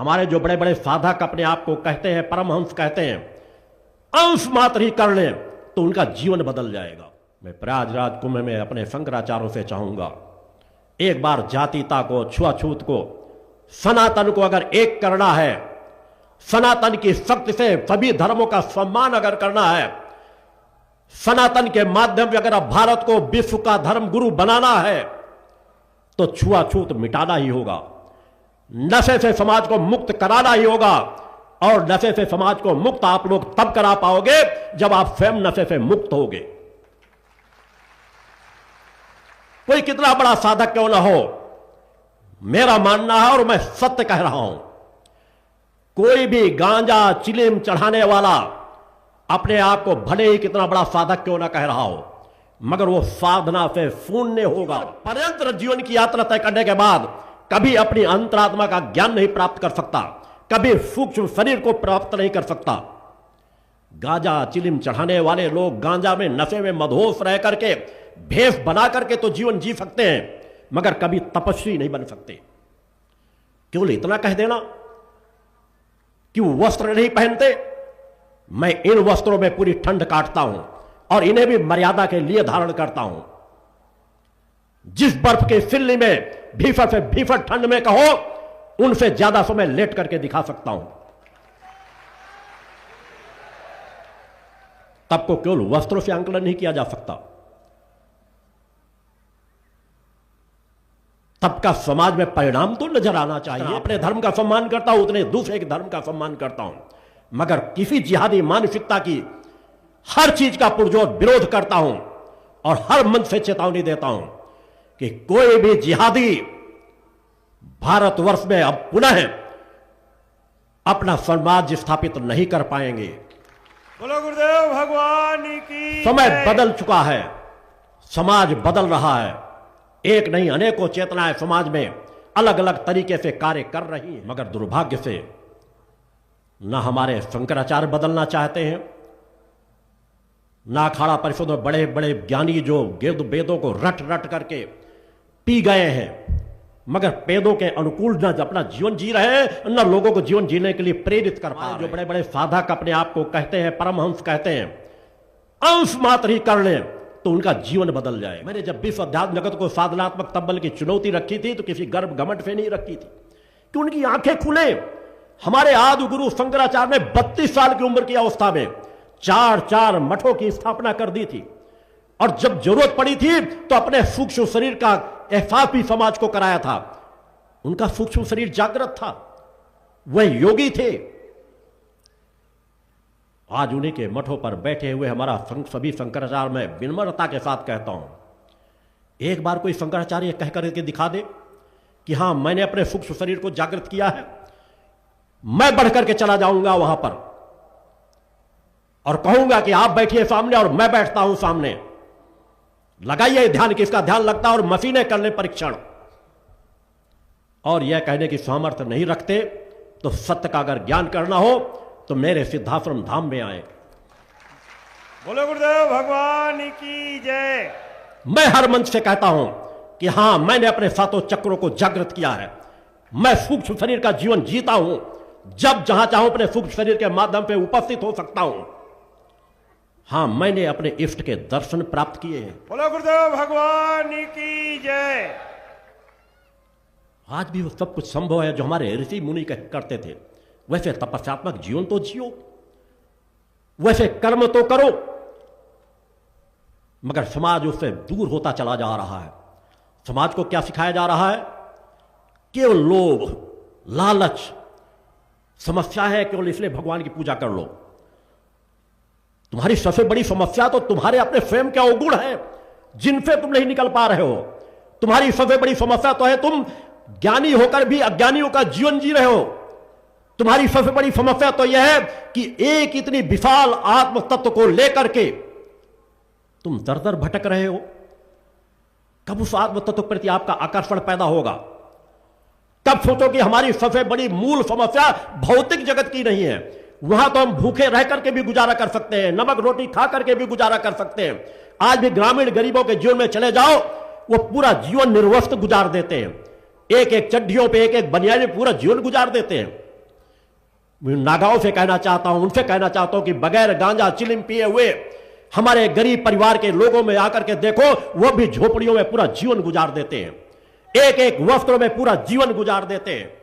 हमारे जो बड़े बड़े साधक अपने आप को कहते हैं, परमहंस कहते हैं, अंश मात्र ही कर लें तो उनका जीवन बदल जाएगा। मैं प्रयागराज कुंभ में अपने शंकराचार्यों से चाहूंगा, एक बार जातीयता को, छुआछूत को, सनातन को अगर एक करना है, सनातन की शक्ति से सभी धर्मों का सम्मान अगर करना है, सनातन के माध्यम से अगर भारत को विश्व का धर्म गुरु बनाना है, तो छुआछूत मिटाना ही होगा, नशे से समाज को मुक्त कराना ही होगा। और नशे से समाज को मुक्त आप लोग तब करा पाओगे जब आप स्वयं नशे से मुक्त होगे। कोई कितना बड़ा साधक क्यों ना हो, मेरा मानना है और मैं सत्य कह रहा हूं, कोई भी गांजा चिलिम चढ़ाने वाला अपने आप को भले ही कितना बड़ा साधक क्यों ना कह रहा हो, मगर वो साधना से शून्य होगा। पर्यंत जीवन की यात्रा तय करने के बाद कभी अपनी अंतरात्मा का ज्ञान नहीं प्राप्त कर सकता, कभी सूक्ष्म शरीर को प्राप्त नहीं कर सकता। गांजा चिलिम चढ़ाने वाले लोग गांजा में, नशे में मदहोश रह करके, भेष बना करके तो जीवन जी सकते हैं, मगर कभी तपस्वी नहीं बन सकते। केवल इतना कह देना कि वो वस्त्र नहीं पहनते, मैं इन वस्त्रों में पूरी ठंड काटता हूं और इन्हें भी मर्यादा के लिए धारण करता हूं। जिस बर्फ के सिल्ली में भीफर से भीफर ठंड में कहो, उनसे ज्यादा समय लेट करके दिखा सकता हूं। तब को केवल वस्त्रों से आंकलन नहीं किया जा सकता, तब का समाज में परिणाम तो नजर आना चाहिए। अपने धर्म का सम्मान करता हूं, उतने दूसरे के धर्म का सम्मान करता हूं, मगर किसी जिहादी मानसिकता की हर चीज का पुरजोर विरोध करता हूं और हर मंच से चेतावनी देता हूं कि कोई भी जिहादी भारतवर्ष में अब पुनः अपना साम्राज्य स्थापित नहीं कर पाएंगे। बोलो गुरुदेव भगवान की। समय बदल चुका है, समाज बदल रहा है, एक नहीं अनेकों चेतनाएं समाज में अलग अलग तरीके से कार्य कर रही हैं, मगर दुर्भाग्य से ना हमारे शंकराचार्य बदलना चाहते हैं, ना अखाड़ा परिषद में बड़े बड़े ज्ञानी जो वेदों को रट रट करके पी गए हैं, मगर वेदों के अनुकूल न अपना जीवन जी रहे हैं, न लोगों को जीवन जीने के लिए प्रेरित कर पा रहे हैं। जो बड़े बड़े साधक अपने आप को कहते हैं, परमहंस कहते हैं, अंश मात्र ही कर लें तो उनका जीवन बदल जाए। मैंने जब विश्व अध्यात्म जगत को साधनात्मक तब्बल की चुनौती रखी थी तो किसी गर्व घमंड से नहीं रखी थी कि उनकी आंखें खुले। हमारे आदि गुरु शंकराचार्य ने 32 साल की उम्र की अवस्था में 4 मठों की स्थापना कर दी थी, और जब जरूरत पड़ी थी तो अपने सूक्ष्म शरीर का एहसास भी समाज को कराया था। उनका सूक्ष्म शरीर जागृत था, वह योगी थे। आज उन्हीं के मठों पर बैठे हुए हमारा सभी शंकराचार्य में विनम्रता के साथ कहता हूं, एक बार कोई शंकराचार्य कह करके दिखा दे कि हां मैंने अपने सूक्ष्म शरीर को जागृत किया है, मैं बढ़ करके चला जाऊंगा वहां पर और कहूंगा कि आप बैठिए सामने और मैं बैठता हूं सामने, लगाइए ध्यान, किसका ध्यान लगता है और मशीनें कर ले परीक्षण। और यह कहने की सामर्थ्य नहीं रखते तो सत्य का अगर ज्ञान करना हो तो मेरे सिद्धाश्रम धाम में आए। बोलो गुरुदेव भगवान की जय। मैं हर मंच से कहता हूं कि हां मैंने अपने 7 चक्रों को जागृत किया है, मैं सूक्ष्म शरीर का जीवन जीता हूं, जब जहां चाहूं अपने सूक्ष्म शरीर के माध्यम से उपस्थित हो सकता हूं। हां मैंने अपने इष्ट के दर्शन प्राप्त किए हैं। बोलो गुरुदेव भगवान की जय। आज भी वो सब कुछ संभव है जो हमारे ऋषि मुनि करते थे। वैसे तपस्यात्मक जीवन तो जियो, वैसे कर्म तो करो, मगर समाज उससे दूर होता चला जा रहा है। समाज को क्या सिखाया जा रहा है? केवल लोभ, लालच समस्या है, केवल इसलिए भगवान की पूजा कर लो। तुम्हारी सबसे बड़ी समस्या तो तुम्हारे अपने स्वयं के अवगुण है जिनसे तुम नहीं निकल पा रहे हो। तुम्हारी सबसे बड़ी समस्या तो है तुम ज्ञानी होकर भी अज्ञानियों का जीवन जी रहे हो। तुम्हारी सबसे बड़ी समस्या तो यह है कि एक इतनी विशाल आत्म तत्व को लेकर के तुम दर दर भटक रहे हो। कब उस आत्म तत्व प्रति आपका आकर्षण पैदा होगा? कब सोचो कि हमारी सबसे बड़ी मूल समस्या भौतिक जगत की नहीं है। वहां तो हम भूखे रह करके भी गुजारा कर सकते हैं, नमक रोटी खा करके भी गुजारा कर सकते हैं। आज भी ग्रामीण गरीबों के जीवन में चले जाओ, वो पूरा जीवन निर्वस्त्र गुजार देते हैं, एक एक चड्डियों पे, एक एक बनियान में पूरा जीवन गुजार देते हैं। मैं नागाओं से कहना चाहता हूं, उनसे कहना चाहता हूं कि बगैर गांजा चिलिम पिए हुए हमारे गरीब परिवार के लोगों में आकर के देखो, वो भी झोपड़ियों में पूरा जीवन गुजार देते हैं, एक एक वस्त्रों में पूरा जीवन गुजार देते हैं।